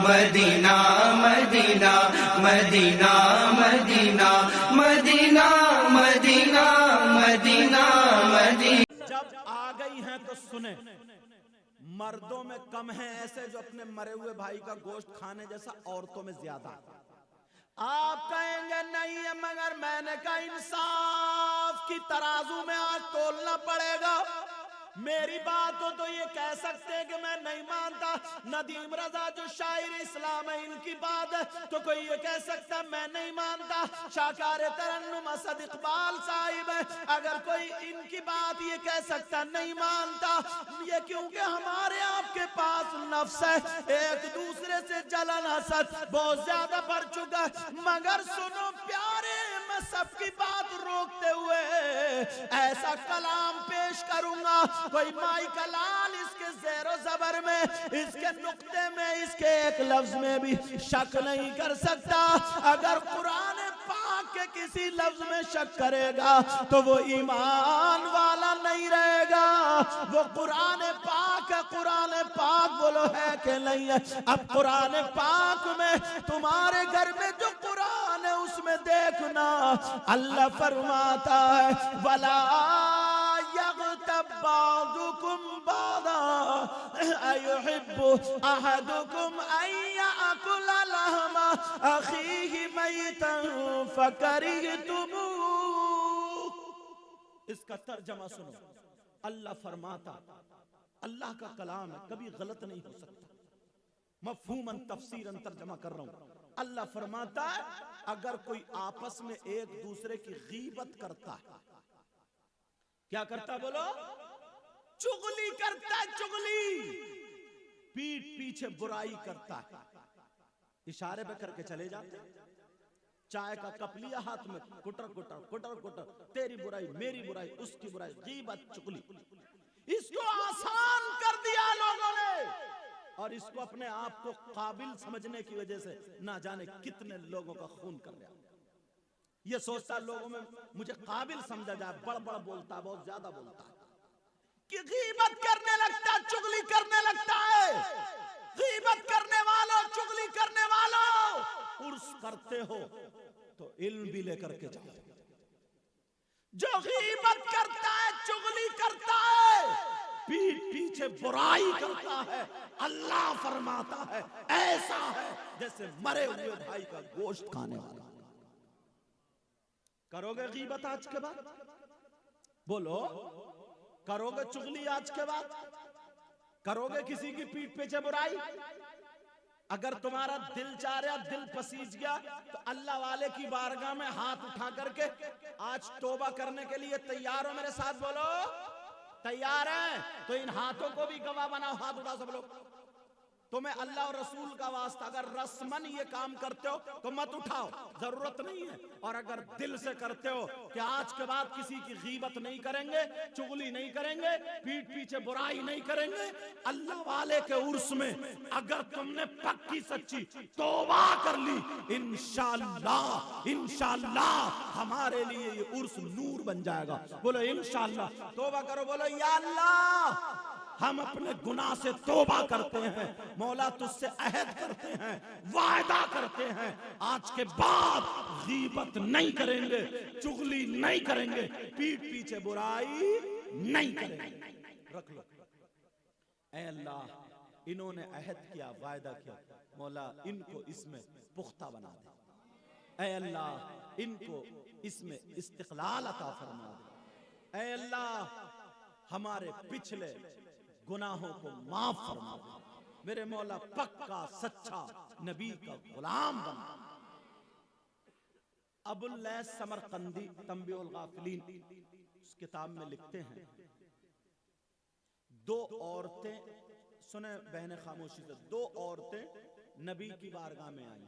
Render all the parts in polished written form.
Medina Madina Madina Madina Madina Madina Madina Madina. जब आ गई हैं तो सुने, मर्दों में कम है ऐसे जो अपने मरे हुए भाई का गोश्त खाने जैसा, औरतों में ज्यादा। आप कहेंगे नहीं है, मगर मैंने कहा इंसाफ की तराजू में आज तोलना पड़ेगा। मेरी बात हो तो ये कह सकते हैं कि मैं नहीं मानता। नदीम रजा जो शायर इस्लाम है, इनकी बात है तो कोई ये कह सकता मैं नहीं मानता। शाकार तरन्नुम असद इकबाल साहिब है, अगर कोई इनकी बात ये कह सकता नहीं मानता। ये क्योंकि हमारे आपके पास नफ्स है, एक दूसरे से जलन हसद बहुत ज्यादा बढ़ चुका है। मगर सुनो प्यारे, मैं सबकी बात रोकते हुए ऐसा कलाम पेश करूंगा, कोई माई का लाल इसके ज़ेरो ज़बर में, इसके नुक्ते में, इसके एक लफ्ज में भी शक नहीं कर सकता। अगर कुरान पाक के किसी लफ्ज में शक करेगा तो वो ईमान वाला नहीं रहेगा। वो कुरान पाक है, कुरान पाक बोलो है कि नहीं है। अब कुरान पाक में तुम्हारे घर में जो कुरान है उसमें देखना, अल्लाह फरमाता है वला बादुकुम बादा अयुहिब्बु अहदुकुम अन याकुल लहमा अखीहि मैतन फकरिहतुमू। इसका तर्जमा सुनो। अल्लाह फरमाता, अल्लाह का कलाम है, कभी गलत नहीं हो सकता। मफहूमन तफसीरन तर्जमा कर रहा हूं। अल्लाह फरमाता है अगर कोई आपस में एक दूसरे की गीबत करता है, क्या करता बोलो? चुगली करता है, चुगली, पीठ पीछे बुराई करता है। इशारे पे करके चले जाते। चाय का कप लिया हाथ में, कुटर कुटर कुटर कुटर, तेरी बुराई मेरी बुराई उसकी बुराई, गीबत चुगली। इसको आसान कर दिया लोगों ने, और इसको अपने आप को काबिल समझने की वजह से ना जाने कितने लोगों का खून कर लिया। ये सोचता लोगों में मुझे काबिल समझा जाए, बड़ बोलता, बहुत ज्यादा बोलता है, कि गीबत करने लगता, चुगली करने लगता है। गीबत करने वालों, चुगली करने वालों, उर्स करते हो तो इल्म भी लेकर के जाओ। जो गीबत करता है, चुगली करता है, पीठ पीछे बुराई करता है, अल्लाह फरमाता है ऐसा है जैसे मरे हुए भाई का गोश्त खाने वाला। करोगे गीबत आज के बाद? बोलो, करोगे चुगली आज के बाद? करोगे किसी की पीठ पीछे बुराई? अगर तुम्हारा दिल चाह रहा, दिल पसीज गया, तो अल्लाह वाले की बारगाह में हाथ उठा करके आज तौबा करने के लिए तैयार हो? मेरे साथ बोलो, तैयार हैं? तो इन हाथों को भी गवाह बनाओ, हाथ उठाओ सब लोग। तुम्हें अल्लाह और रसूल का वास्ता अगर रस्मन ये काम करते हो तो मत उठाओ, जरूरत नहीं है। और अगर दिल से करते हो कि आज के बाद किसी की गीबत नहीं करेंगे, चुगली नहीं करेंगे, पीठ पीछे बुराई नहीं करेंगे, अल्लाह वाले के उर्स में अगर तुमने पक्की सच्ची तौबा कर ली, इंशाअल्लाह इंशाअल्लाह हमारे लिए ये उर्स नूर बन जाएगा। बोलो इंशाअल्लाह। तौबा करो, बोलो या अल्लाह हम अपने गुनाह से तौबा करते हैं, मौला तुझसे अहद करते हैं, वायदा करते हैं, आज के बाद गीबत नहीं करेंगे, चुगली नहीं करेंगे, पीठ पीछे बुराई नहीं करेंगे। रख लो। ऐ अल्लाह, इन्होंने अहद किया, वायदा किया, मौला इनको इसमें पुख्ता बना दे। ऐ अल्लाह इनको इसमें इस्तिक़लाल अता फरमा दे। ऐ अल्लाह हमारे पिछले गुनाहों को माफ फरमा दे। मेरे मौला पक्का सच्चा नबी का गुलाम बन। अबुल लैस समरकंदी तंबीहुल गाफिलीन उस किताब में लिखते हैं, दो औरतें, सुने बहने खामोशी से, दो औरतें नबी की बारगाह में आई।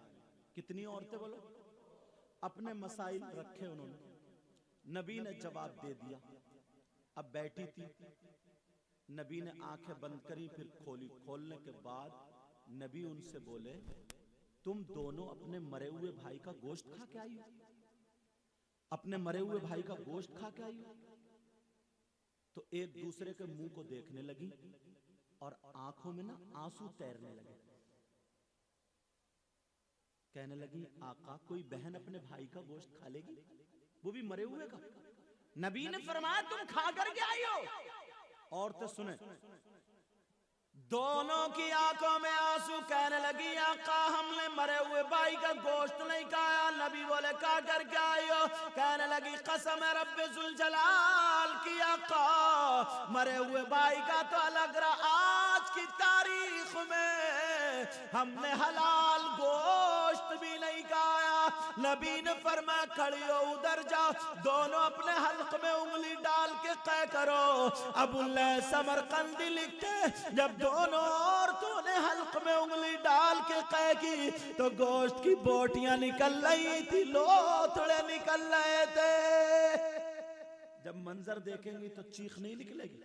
कितनी औरतें बोलो? अपने मसाइल रखे उन्होंने, नबी ने जवाब दे दिया। अब बैठी थी, नबी ने आंखें बंद करी, फिर खोली। खोलने के बाद नबी उनसे बोले, तुम दोनों अपने मरे हुए भाई का गोश्त खा के आई हो? अपने मरे हुए भाई का गोश्त खा के आई हो? तो एक दूसरे के मुंह को देखने लगी और आंखों में ना आंसू तैरने लगे। कहने लगी आका कोई बहन अपने भाई का गोश्त खा लेगी, वो भी मरे हुए का? नबी ने फरमाया तुम खा करके आई हो। औरतें सुने, दोनों की आंखों में आंसू। कहने लगी आका हमने मरे हुए भाई का गोश्त नहीं खाया। नबी बोले खा करके आई हो? कहने लगी कसम है रब्बे जुल जलाल की आका, मरे हुए भाई का तो अलग रहा, आज की तारीख में हमने हलाल गोश्त भी नहीं खाया। नबी ने फरमाया खड़ी हो उधर जाओ, दोनों अपने हल्क में उंगली डाल के कह करो। अबुल्ला समरकंदी लिखते जब दोनों औरतों ने हल्क में उंगली डाल के कह की तो गोश्त की बोटियां निकल रही थी, लोथड़े निकल रहे थे। जब मंजर देखेंगी तो चीख नहीं निकलेगी।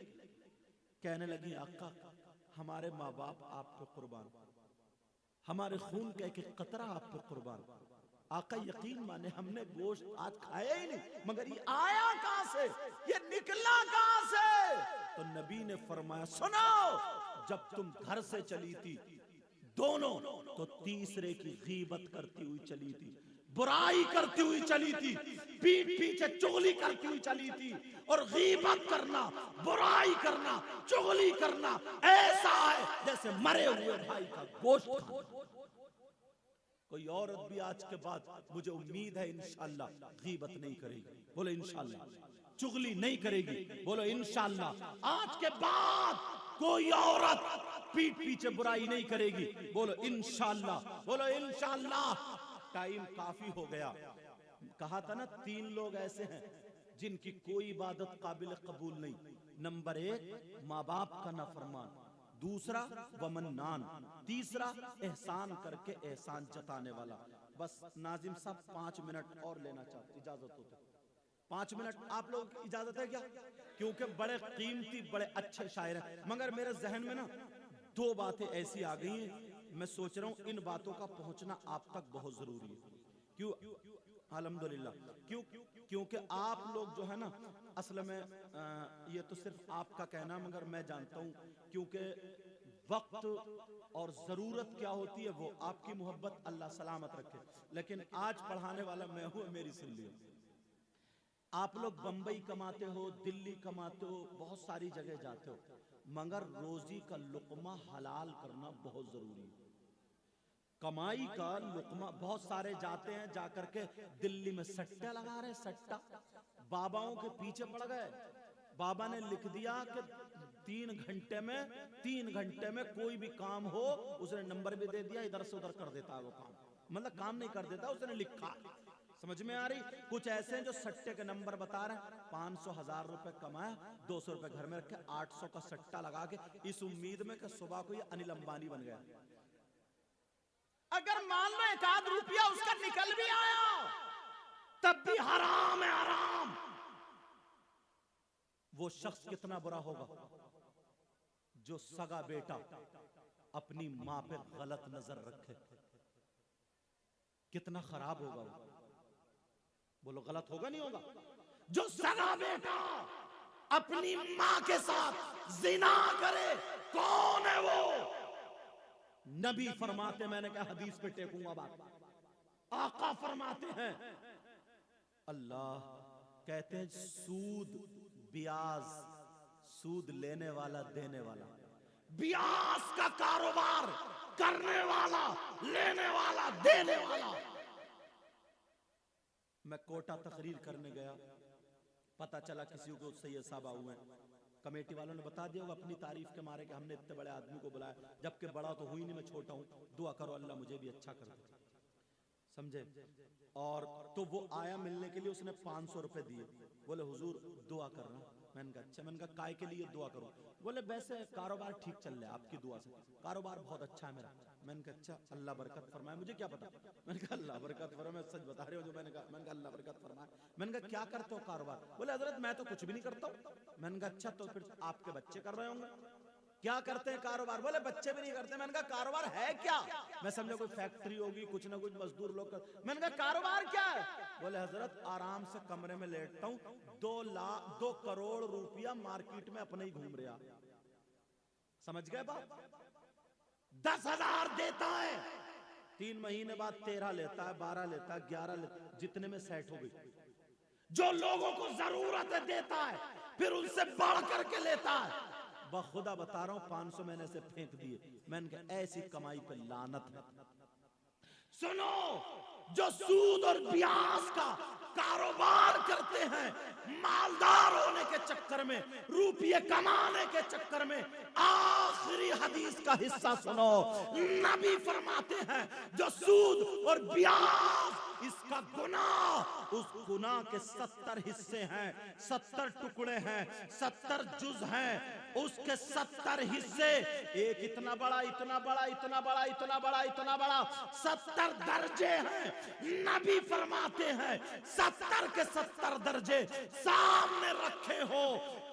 कहने लगी आका हमारे माँ बाप आप पे कुर्बान, हमारे खून का एक कतरा आप पे कुर्बान। आका यकीन माने हमने गोश्त आज खाया ही नहीं, मगर ये आया कहां से, ये निकला कहां से? तो नबी ने फरमाया सुनो, जब तुम घर से चली थी दोनों तो तीसरे की गीबत करती हुई चली थी, बुराई करती हुई चली थी, पीठ पीछे चुगली करती हुई चली थी। और गीबत करना, बुराई करना, चुगली करना ऐसा है जैसे मरे हुए भाई का गोश्त खाना। कोई औरत भी आज के बाद मुझे उम्मीद है इंशाअल्लाह गीबत नहीं करेगी, बोलो इंशाअल्लाह। चुगली नहीं करेगी, बोलो इंशाअल्लाह। आज के बाद कोई औरत पीठ पीछे बुराई नहीं करेगी, बोलो इंशाअल्लाह, बोलो इंशाअल्लाह। टाइम काफी हो गया। कहा था ना 3 लोग ऐसे हैं जिनकी कोई इबादत काबिल कबूल नहीं। नंबर 1 माँ बाप का नाफरमान, दूसरा वमन्नान, तीसरा एहसान करके एहसान जताने वाला। बस नाजिम साहब 5 मिनट और लेना चाहते, इजाजत हो तो 5 मिनट आप लोग की इजाजत है क्या? क्योंकि बड़े कीमती बड़े अच्छे शायर हैं, मगर मेरे जहन में ना 2 बातें ऐसी आ गई हैं, मैं सोच रहा हूं इन बातों का पहुंचना आप तक बहुत जरूरी है। क्यों? अल्हम्दुलिल्लाह। क्योंकि आप लोग जो है ना असल में ये तो सिर्फ आपका कहना, मगर मैं जानता हूं क्योंकि वक्त और जरूरत क्या होती है वो आपकी मोहब्बत अल्लाह सलामत रखे। लेकिन आज पढ़ाने वाला मैं हूं, मेरी सुन लियो। आप लोग बंबई कमाते हो, दिल्ली कमाते हो, बहुत सारी जगह जाते हो, मगर रोजी का लुकमा हलाल करना बहुत जरूरी है। कमाई का लुकमा, बहुत सारे जाते हैं जाकर के दिल्ली में सट्टा लगा रहे, सट्टा बाबाओं के पीछे पड़ गए। बाबा ने लिख दिया कि 3 घंटे में कोई भी काम हो, उसने नंबर भी दे दिया, इधर से उधर कर देता है वो काम, मतलब काम नहीं कर देता, उसने लिखा। समझ में आ रही? कुछ ऐसे हैं जो सट्टे के नंबर बता रहे हैं, 500,000 रुपए कमाया, 200 रुपए घर में रखे, 800 का सट्टा लगा के इस उम्मीद में कि सुबह को ये अनिल अंबानी बन गया। अगर मान लो 1 आध रुपया उसका निकल भी आया तब भी हराम है, हराम। वो शख्स कितना बुरा होगा जो सगा बेटा अपनी मां पे गलत नजर रखे, कितना खराब होगा वो। बोलो गलत होगा नहीं होगा? जो सगा बेटा अपनी मां के साथ जिना करे, कौन है वो? नबी फरमाते, मैंने कहा हदीस पे टेकूंगा बात, आका फरमाते हैं, अल्लाह कहते हैं सूद ब्याज, सूद लेने वाला देने वाला, ब्याज का कारोबार करने वाला, लेने वाला, देने वाला। मैं कोटा तकरीर करने गया, पता चला किसी को सैयद साहब हुए हैं, कमेटी वालों ने बता दिया अपनी तारीफ के मारे कि हमने इतने बड़े आदमी को बुलाया, जबकि बड़ा तो हुई नहीं, मैं छोटा हूं, दुआ करो अल्लाह मुझे भी अच्छा कर दे, समझे? और तो वो आया मिलने के लिए, उसने 500 रुपए दिए, बोले हुजूर दुआ करना। मैंने कहा अच्छा। मैंने कहा काय के लिए दुआ करूं? बोले वैसे कारोबार ठीक चल रहा है आपकी दुआ से, कारोबार बहुत अच्छा है मेरा। मैंने कहा अच्छा, अल्लाह बरकत फरमाए। मुझे क्या पता? मैंने कहा अल्लाह बरकत फरमाए, सच बता रहे हो जो मैंने कहा अल्लाह बरकत फरमाए। मैंने कहा क्या करते हो कारोबार? बोले हजरत मैं तो कुछ भी नहीं करता हूं। मैंने कहा अच्छा, तो फिर आपके बच्चे कर रहे होंगे, क्या करते हैं कारोबार? बोले बच्चे भी नहीं करते। मैंने कहा कारोबार है क्या? मैं समझा कोई फैक्ट्री होगी, कुछ ना कुछ मजदूर लोग कर। मैंने कहा कारोबार क्या है? बोले हजरत आराम से कमरे में लेटता हूं, 2 करोड़ रुपया मार्केट में अपने ही घूम रहा। समझ गए बात? 10,000 देता है, 3 महीने बाद 13 लेता है, 12 लेता है, 11 लेता है, जितने में सेट हो गई। जो लोगों को जरूरत है देता है, फिर उनसे बढ़ करके लेता है। बखुदा बता रहा हूं 500 मैंने से फेंक दिए। मैंने कहा ऐसी कमाई पे लानत है। सुनो, जो सूद और ब्याज का कारोबार करते हैं, मालदार होने के चक्कर में, रुपये कमाने के चक्कर में, आखिरी हदीस का हिस्सा सुनो। नबी फरमाते हैं जो सूद और ब्याज इसका गुनाह, उस गुनाह के 70 हिस्से हैं, 70 टुकड़े हैं, 70 जुज हैं। उसके 70 हिस्से, एक इतना बड़ा, इतना बड़ा, इतना बड़ा, इतना बड़ा, इतना बड़ा, 70 दर्जे हैं। नबी फरमाते हैं 70 के 70 दर्जे सामने रखे हो,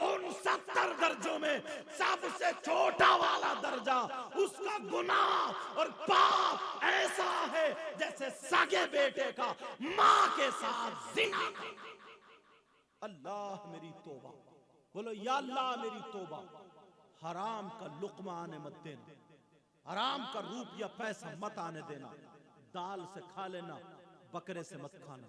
उन 70 दर्जों में सबसे छोटा वाला दर्जा, उसका गुनाह और पाप ऐसा है जैसे सगे बेटे का मां के साथ जिना करना। अल्लाह मेरी तौबा, बोलो या अल्लाह मेरी तौबा। हराम का लुक्मा आने मत देना, हराम का रुपया पैसा मत आने देना। दाल से खा लेना, बकरे से मत खाना,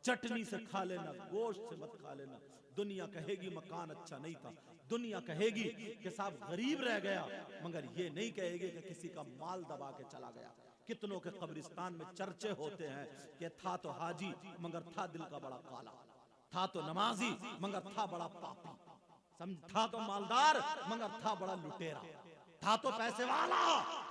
चटनी से खा लेना, गोश्त से मत खा लेना। दुनिया कहेगी मकान अच्छा नहीं था, दुनिया कहेगी कि साहब गरीब रह गया, मगर ये नहीं कहेगी कि किसी का माल दबा के चला गया। कितनों के कब्रिस्तान में चर्चे होते हैं कि था तो हाजी मगर था दिल का बड़ा काला, था तो नमाजी मगर था बड़ा पापी, था तो मालदार मगर था बड़ा लुटेरा, था तो पैसे वाला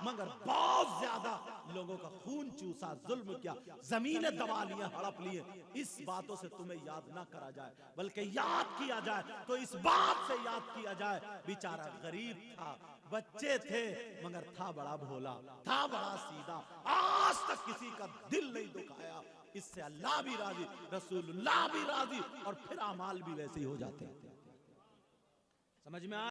मगर बहुत ज्यादा लोगों का खून चूसा, जुल्म किया, जमीनें दबा लिए, हड़प लिए। इस बातों से तुम्हें याद ना करा जाए, बल्कि याद किया जाए तो इस बात से याद किया जाए बेचारा गरीब था, बच्चे थे मगर था बड़ा भोला, था बड़ा सीधा, आज तक किसी का दिल नहीं दुखाया। इससे अल्लाह भी राजी, रसूलुल्लाह भी राजी, और फिर अमाल भी वैसे ही हो जाते हैं। समझ में आ